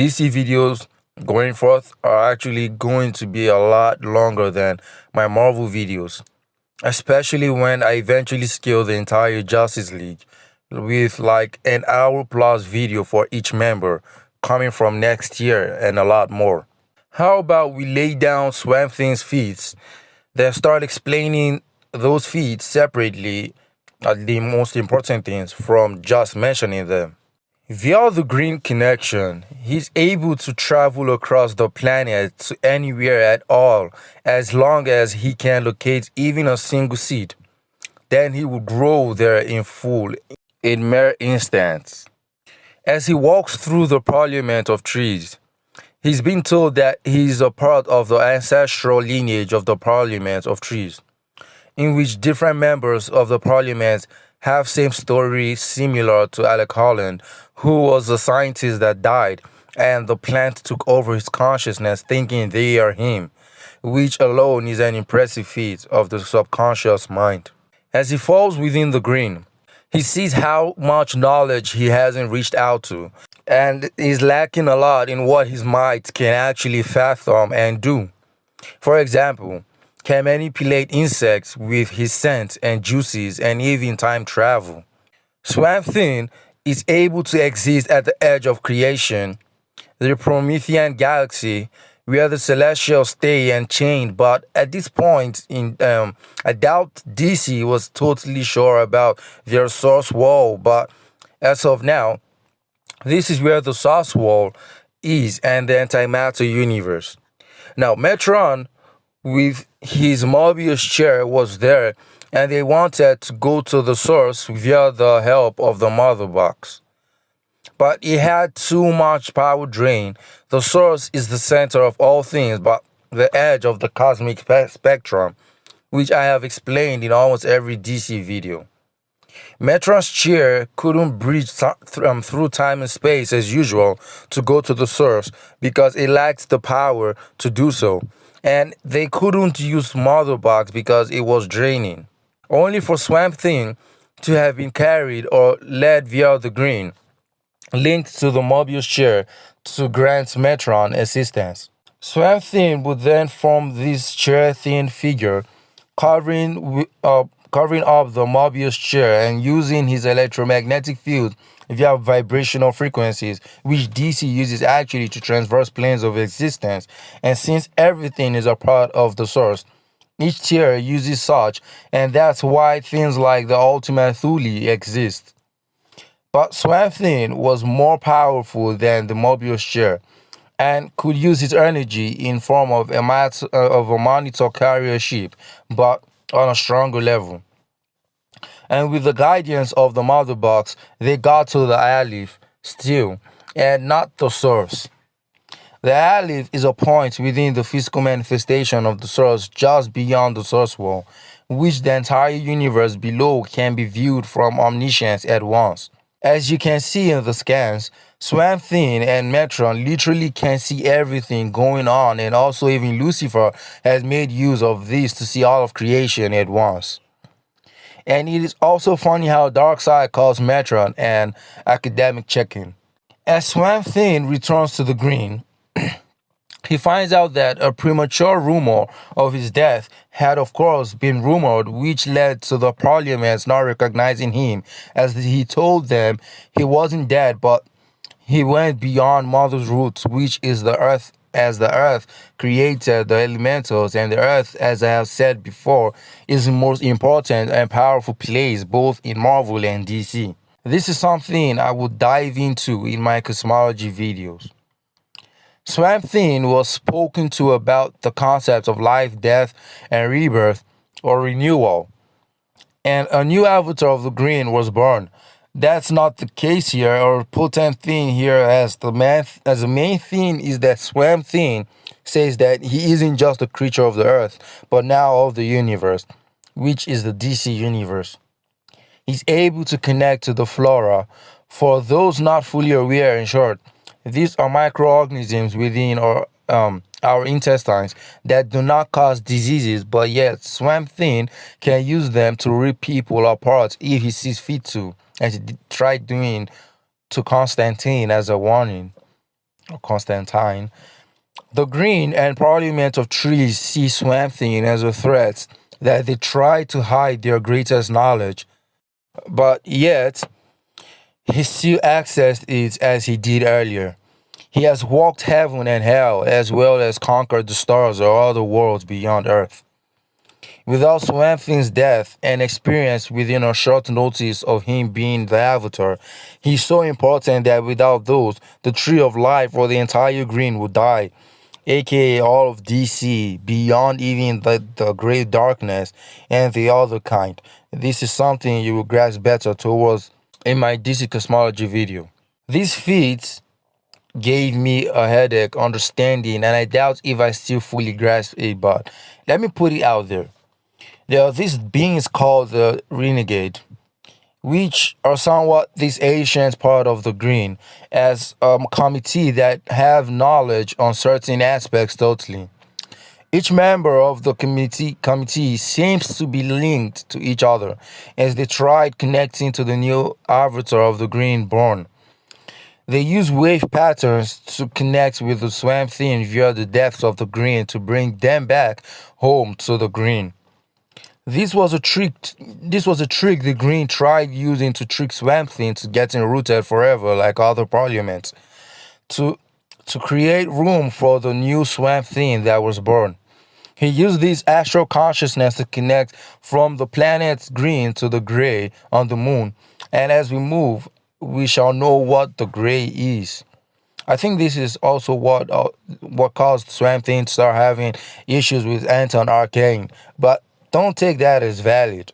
DC videos going forth are actually going to be a lot longer than my Marvel videos, especially when I eventually scale the entire Justice League with like an hour plus video for each member coming from next year and a lot more. How about we lay down Swamp Thing's feats, then start explaining those feats separately, the most important things from just mentioning them. Via the green connection, he's able to travel across the planet to anywhere at all as long as he can locate even a single seed. Then he will grow there in full in mere instants. As he walks through the parliament of trees, he's been told that he's a part of the ancestral lineage of the parliament of trees, in which different members of the parliament have same story similar to Alec Holland, who was a scientist that died and the plant took over his consciousness thinking they are him, which alone is an impressive feat of the subconscious mind. As he falls within the green, he sees how much knowledge he hasn't reached out to and is lacking a lot in what his might can actually fathom and do. For example, can manipulate insects with his scent and juices and even time travel. Swamp Thing is able to exist at the edge of creation, the Promethean galaxy, where the Celestials stay enchained. But at this point, I doubt DC was totally sure about their source wall. But as of now, this is where the source wall is and the antimatter universe. Now, Metron with his Mobius chair was there, and they wanted to go to the source via the help of the mother box. But it had too much power drain. The source is the center of all things, but the edge of the cosmic spectrum, which I have explained in almost every DC video. Metron's chair couldn't bridge through time and space as usual to go to the source because it lacked the power to do so, and they couldn't use Mother Box because it was draining. Only for Swamp Thing to have been carried or led via the green, linked to the Mobius chair to grant Metron assistance. Swamp Thing would then form this chair-thin figure, covering up the Mobius chair and using his electromagnetic field via vibrational frequencies, which DC uses actually to traverse planes of existence. And since everything is a part of the source, each tier uses such, and that's why things like the Ultimate Thule exist. But Swamp Thing was more powerful than the Mobius chair and could use its energy in form of a monitor carrier ship, but on a stronger level. And with the guidance of the mother box, they got to the Aleph still, and not the source. The Aleph is a point within the physical manifestation of the source just beyond the source wall, which the entire universe below can be viewed from omniscience at once. As you can see in the scans, Swamp Thing and Metron literally can see everything going on, and also even Lucifer has made use of this to see all of creation at once. And it is also funny how Darkseid calls Metron an academic check-in. As Swamp Thing returns to the green, he finds out that a premature rumor of his death had of course been rumored, which led to the Parliament not recognizing him, as he told them he wasn't dead but he went beyond Mother's roots, which is the earth, as the earth created the elementals, and the earth, as I have said before, is the most important and powerful place both in Marvel and DC. This is something I would dive into in my cosmology videos. Swamp Thing was spoken to about the concepts of life, death, and rebirth or renewal, and a new avatar of the green was born. That's not the case here, or potent thing here, as the main thing is that Swamp Thing says that he isn't just a creature of the earth, but now of the universe, which is the DC universe. He's able to connect to the flora. For those not fully aware, in short, these are microorganisms within our intestines that do not cause diseases, but yet Swamp Thing can use them to rip people apart if he sees fit to, as he tried doing to Constantine as a warning. or Constantine. The Green and Parliament of Trees see Swamp Thing as a threat that they try to hide their greatest knowledge, but yet he still accessed it as he did earlier. He has walked heaven and hell as well as conquered the stars or other worlds beyond Earth. Without Swamp Thing's death and experience within a short notice of him being the Avatar, he's so important that without those, the Tree of Life or the entire Green would die, aka all of DC, beyond even the Great Darkness and the other kind. This is something you will grasp better towards in my DC Cosmology video. These feats gave me a headache understanding, and I doubt if I still fully grasp it, but let me put it out there. There are these beings called the Renegade, which are somewhat this ancient part of the Green, as a committee that have knowledge on certain aspects totally. Each member of the committee seems to be linked to each other as they tried connecting to the new avatar of the Green born. They use wave patterns to connect with the Swamp Thing via the depths of the Green to bring them back home to the Green. This was a trick. This was a trick the Green tried using to trick Swamp Thing to getting rooted forever, like other parliaments, to to create room for the new Swamp Thing that was born. He used this astral consciousness to connect from the planet's green to the gray on the moon, and as we move, we shall know what the gray is. I think this is also what caused Swamp Thing to start having issues with Anton Arcane, but don't take that as valid.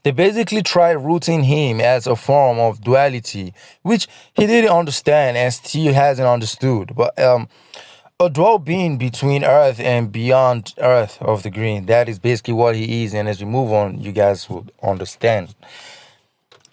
They basically tried rooting him as a form of duality, which he didn't understand and still hasn't understood. But a dual being between Earth and beyond Earth of the Green. That is basically what he is, and as we move on, you guys will understand.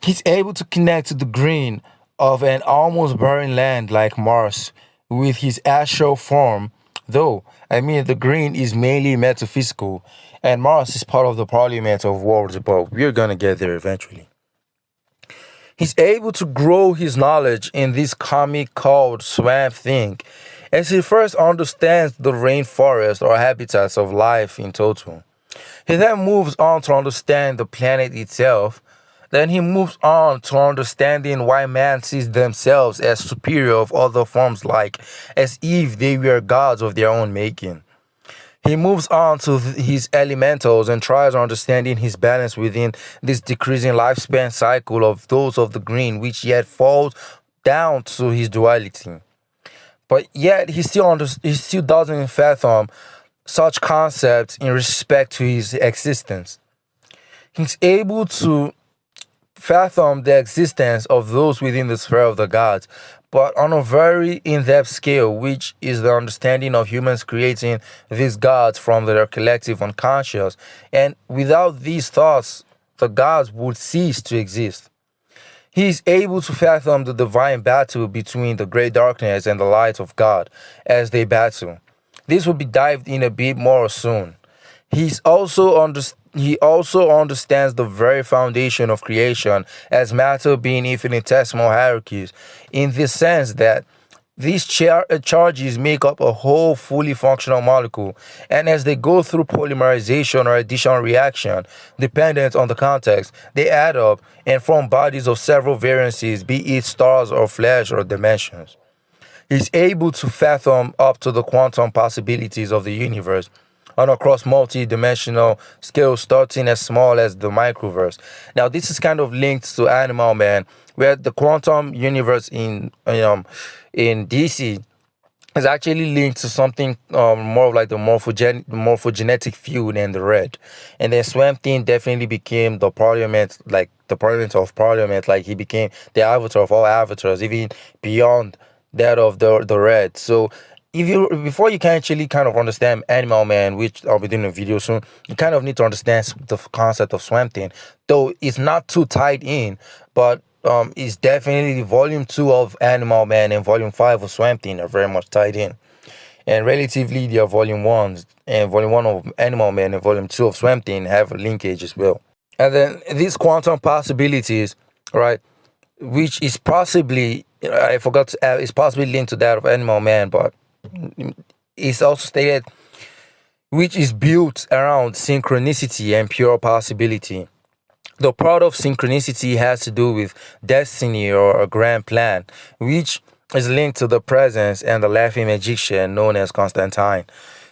He's able to connect to the green of an almost barren land like Mars with his astral form, though, I mean, the green is mainly metaphysical, and Mars is part of the parliament of worlds, but we're gonna get there eventually. He's able to grow his knowledge in this comic called Swamp Thing, as he first understands the rainforest or habitats of life in total. He then moves on to understand the planet itself. Then he moves on to understanding why man sees themselves as superior of other forms, like as if they were gods of their own making. He moves on to his elementals and tries understanding his balance within this decreasing lifespan cycle of those of the green, which yet falls down to his duality. But yet he still doesn't fathom such concepts in respect to his existence. He's able to fathom the existence of those within the sphere of the gods, but on a very in depth scale, which is the understanding of humans creating these gods from their collective unconscious. And without these thoughts, the gods would cease to exist. He is able to fathom the divine battle between the great darkness and the light of God as they battle. This will be dived in a bit more soon. He also understands the very foundation of creation as matter being infinitesimal hierarchies, in the sense that these charges make up a whole fully functional molecule, and as they go through polymerization or addition reaction, dependent on the context, they add up and form bodies of several variances, be it stars or flesh or dimensions. He's able to fathom up to the quantum possibilities of the universe on across multi-dimensional scales starting as small as the microverse. Now this is kind of linked to Animal Man, where the quantum universe in DC is actually linked to something more of like the morphogenetic field and the red. And then Swamp Thing definitely became the parliament, like the parliament of parliament, like he became the avatar of all avatars, even beyond that of the red. So if you before you can actually kind of understand Animal Man, which I'll be doing a video soon, you kind of need to understand the concept of Swamp Thing. Though it's not too tied in, but it's definitely volume 2 of Animal Man and volume 5 of Swamp Thing are very much tied in. And relatively their volume 1s and volume 1 of Animal Man and volume 2 of Swamp Thing have a linkage as well. And then these quantum possibilities, right, which is possibly I forgot to add, it's possibly linked to that of Animal Man, but it's also stated which is built around synchronicity and pure possibility. The part of synchronicity has to do with destiny or a grand plan, which is linked to the presence and the laughing magician known as Constantine.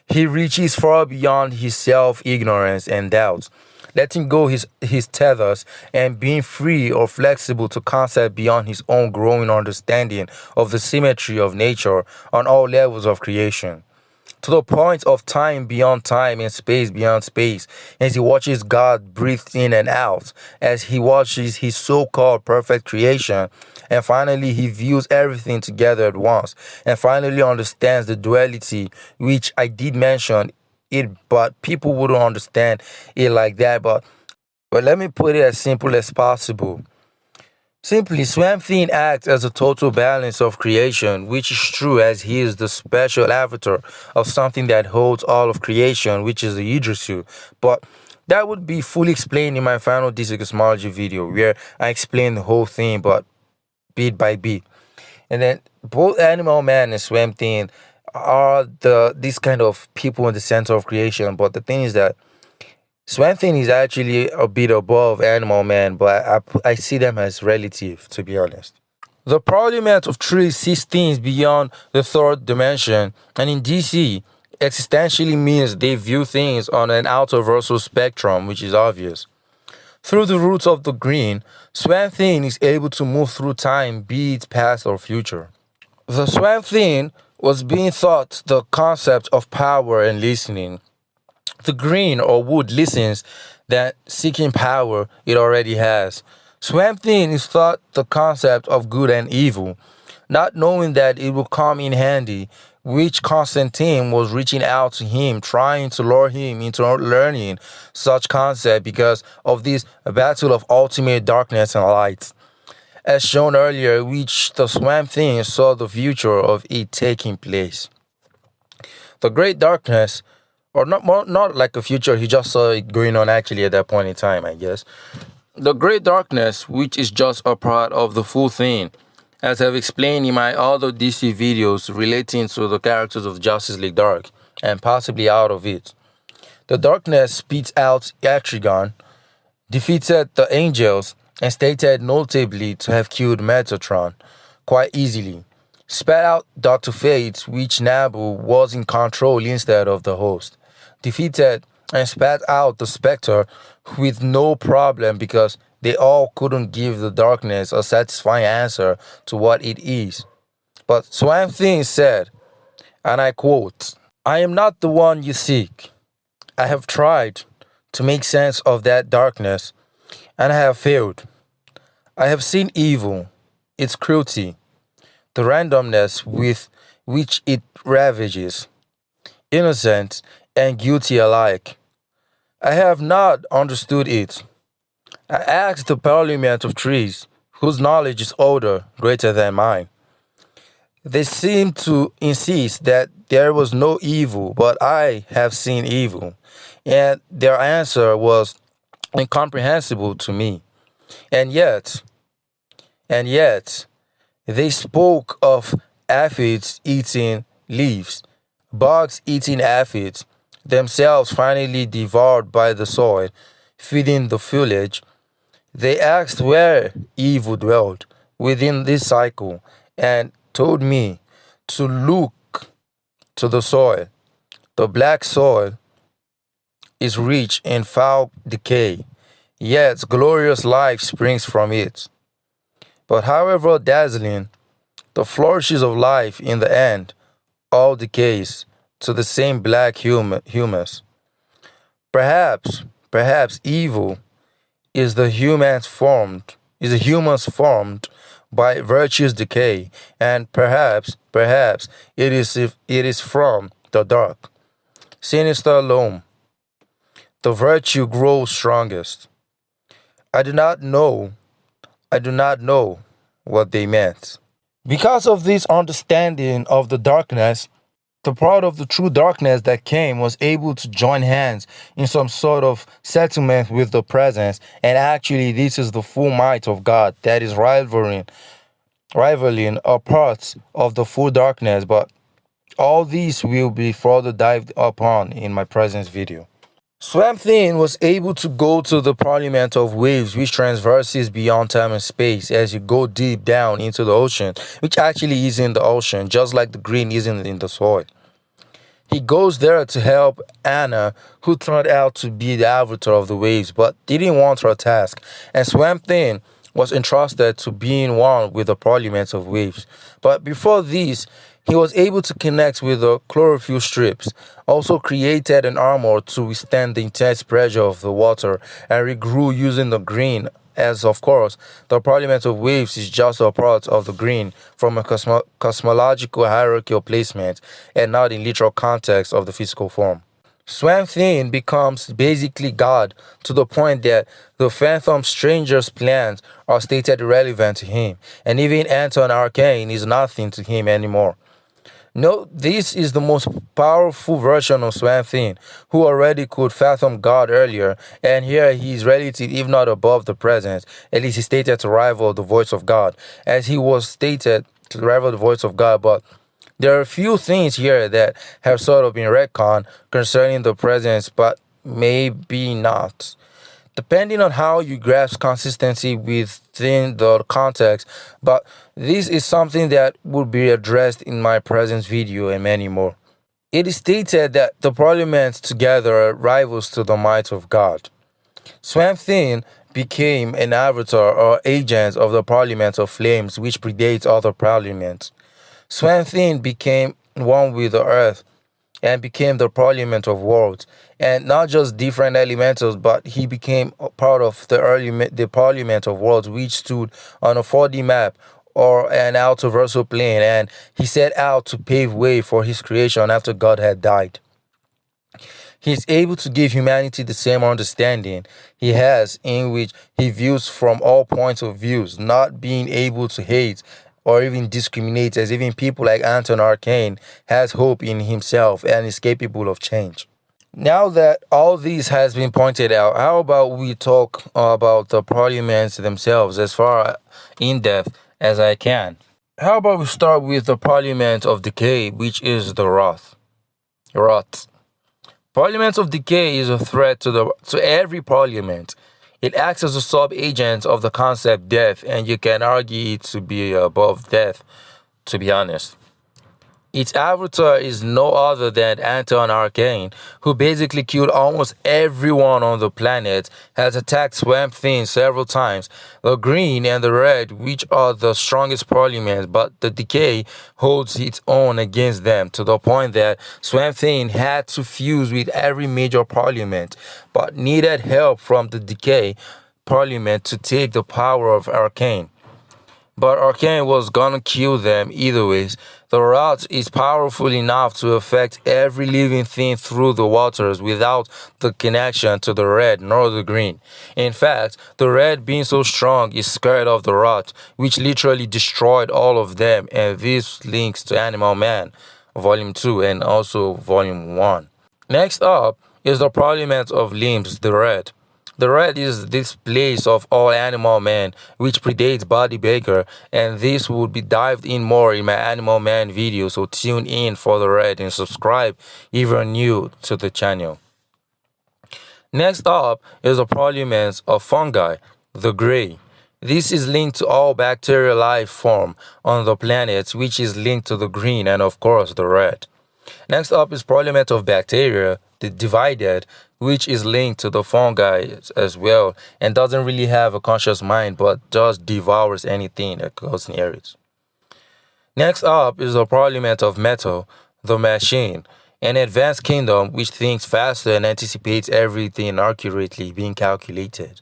He reaches far beyond his self ignorance and doubts, letting go his tethers and being free or flexible to concept beyond his own growing understanding of the symmetry of nature on all levels of creation to the point of time beyond time and space beyond space, as he watches God breathe in and out, as he watches his so called perfect creation, and finally he views everything together at once, and finally understands the duality, which I did mention it, but people wouldn't understand it like that. But let me put it as simple as possible. Simply, Swamp Thing acts as a total balance of creation, which is true as he is the special avatar of something that holds all of creation, which is the Idrisu. But that would be fully explained in my final DC cosmology video, where I explain the whole thing, but bit by bit. And then both Animal Man and Swamp Thing are these kind of people in the center of creation. But the thing is that Swamp Thing is actually a bit above Animal Man, but I see them as relative, to be honest. The Parliment of trees sees things beyond the third dimension, and in DC, existentially means they view things on an outer-versal spectrum, which is obvious. Through the roots of the green, Swamp Thing is able to move through time, be it past or future. The Swamp Thing was being taught the concept of power and listening. The green or wood listens that seeking power it already has. Swamp Thing is taught the concept of good and evil, not knowing that it will come in handy, which Constantine was reaching out to him, trying to lure him into learning such concept because of this battle of ultimate darkness and light. As shown earlier, which the Swamp Thing saw the future of it taking place. The Great Darkness, or not like a future, he just saw it going on actually at that point in time, I guess. The Great Darkness, which is just a part of the full thing, as I've explained in my other DC videos relating to the characters of Justice League Dark, and possibly out of it. The Darkness spits out Atrigon, defeated the Angels, and stated notably to have killed Metatron quite easily. Spat out Dr. Fate, which Nabu was in control instead of the host. Defeated and spat out the Spectre with no problem because they all couldn't give the darkness a satisfying answer to what it is. But Swamp Thing said, and I quote, "I am not the one you seek. I have tried to make sense of that darkness, and I have failed. I have seen evil, its cruelty, the randomness with which it ravages, innocent and guilty alike. I have not understood it. I asked the Parliament of trees, whose knowledge is older, greater than mine. They seemed to insist that there was no evil, but I have seen evil, and their answer was incomprehensible to me. And yet, and yet, they spoke of aphids eating leaves, bugs eating aphids, themselves finally devoured by the soil, feeding the foliage. They asked where evil dwelt within this cycle and told me to look to the soil. The black soil is rich in foul decay, yet glorious life springs from it. But however dazzling, the flourishes of life in the end all decays to the same black humus. Perhaps evil is the humans formed by virtue's decay, and perhaps it is if it is from the dark, sinister loam, the virtue grows strongest. I do not know, I do not know what they meant. Because of this understanding of the darkness, the part of the true darkness that came was able to join hands in some sort of settlement with the presence, and actually, this is the full might of God that is rivaling rivaling, are parts of the full darkness, but all these will be further dived upon in my present video. Swamp Thing was able to go to the Parliment of waves which traverses beyond time and space as you go deep down into the ocean, which actually is in the ocean, just like the green isn't in the soil. He goes there to help Anna, who turned out to be the avatar of the waves, but didn't want her task, and Swamp Thing was entrusted to being one with the Parliament of Waves. But before this, he was able to connect with the chlorophyll strips, also created an armor to withstand the intense pressure of the water, and regrew using the green as of course, the Parliament of Waves is just a part of the green from a cosmological hierarchical placement and not in literal context of the physical form. Swamp Thing becomes basically God to the point that the Phantom Stranger's plans are stated irrelevant to him, and even Anton Arcane is nothing to him anymore. No, this is the most powerful version of Swamp Thing, who already could fathom God earlier, and here he is relative, if not above the presence. At least he stated to rival the voice of God, as he was stated to rival the voice of God, but there are a few things here that have sort of been retconned concerning the presence, but maybe not. Depending on how you grasp consistency within the context, but this is something that will be addressed in my present video and many more. It is stated that the Parliament together are rivals to the might of God. Swamp Thing became an avatar or agent of the Parliament of Flames, which predates other parliaments. Swamp Thing became one with the earth and became the Parliament of Worlds, and not just different elementals, but he became a part of the Parliament of Worlds, which stood on a 4D map or an altiversal plane, and he set out to pave way for his creation after God had died. He is able to give humanity the same understanding he has, in which he views from all points of views, not being able to hate or even discriminate, as even people like Anton Arcane has hope in himself and is capable of change. Now that all this has been pointed out, how about we talk about the parliaments themselves as far in depth as I can? How about we start with the Parliament of Decay, which is the Wrath. Wrath. Parliament of Decay is a threat to every parliament. It acts as a sub-agent of the concept death, and you can argue it to be above death, to be honest. Its avatar is no other than Anton Arcane, who basically killed almost everyone on the planet, has attacked Swamp Thing several times. The green and the red, which are the strongest parliaments, but the Decay holds its own against them, to the point that Swamp Thing had to fuse with every major parliament, but needed help from the Decay parliament to take the power of Arcane. But Arcane was gonna kill them either ways. The rot is powerful enough to affect every living thing through the waters without the connection to the red nor the green. In fact, the red being so strong is scared of the rot, which literally destroyed all of them, and this links to Animal Man, Volume 2 and also Volume 1. Next up is the Parliament of Limbs, the red. The red is this place of all Animal Man, which predates Body Baker, and this would be dived in more in my Animal Man video, so tune in for the red and subscribe if you're new to the channel. Next up is the Parliament of Fungi, the Gray. This is linked to all bacterial life form on the planet, which is linked to the green and of course the red. Next up is Parliament of Bacteria, the Divided, which is linked to the fungi as well and doesn't really have a conscious mind but just devours anything that goes near it. Next up is the Parliament of Metal, the Machine, an advanced kingdom which thinks faster and anticipates everything accurately being calculated.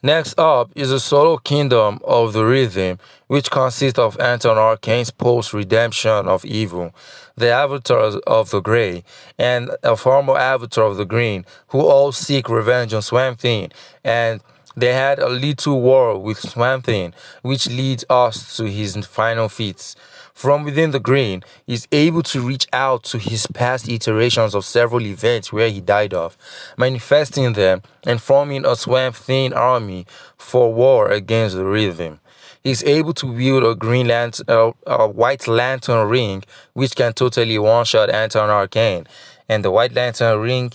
Next up is the solo kingdom of the rhythm, which consists of Anton Arcane's post-redemption of evil, the avatars of the Gray, and a former avatar of the Green, who all seek revenge on Swamp Thing, and they had a little war with Swamp Thing, which leads us to his final feats. From within the green, he's able to reach out to his past iterations of several events where he died of, manifesting them and forming a Swamp Thing army for war against the rhythm. He's able to wield a white lantern ring, which can totally one-shot Anton Arcane, and the white lantern ring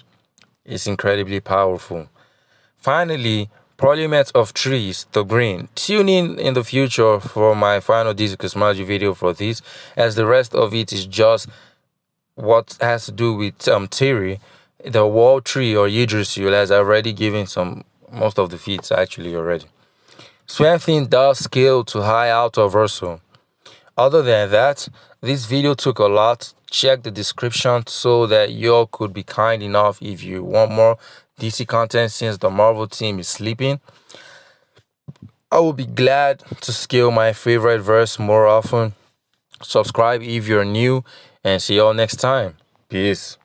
is incredibly powerful. Finally, Parliment of Trees, the green. Tune in the future for my final DC Cosmology video for this, as the rest of it is just what has to do with theory. The wall tree or Yggdrasil has already given some most of the feats actually already. Swamp does scale to high out of Verso. Other than that, this video took a lot. Check the description so that y'all could be kind enough if you want more DC content since the Marvel team is sleeping. I will be glad to scale my favorite verse more often. Subscribe if you're new and see y'all next time. Peace.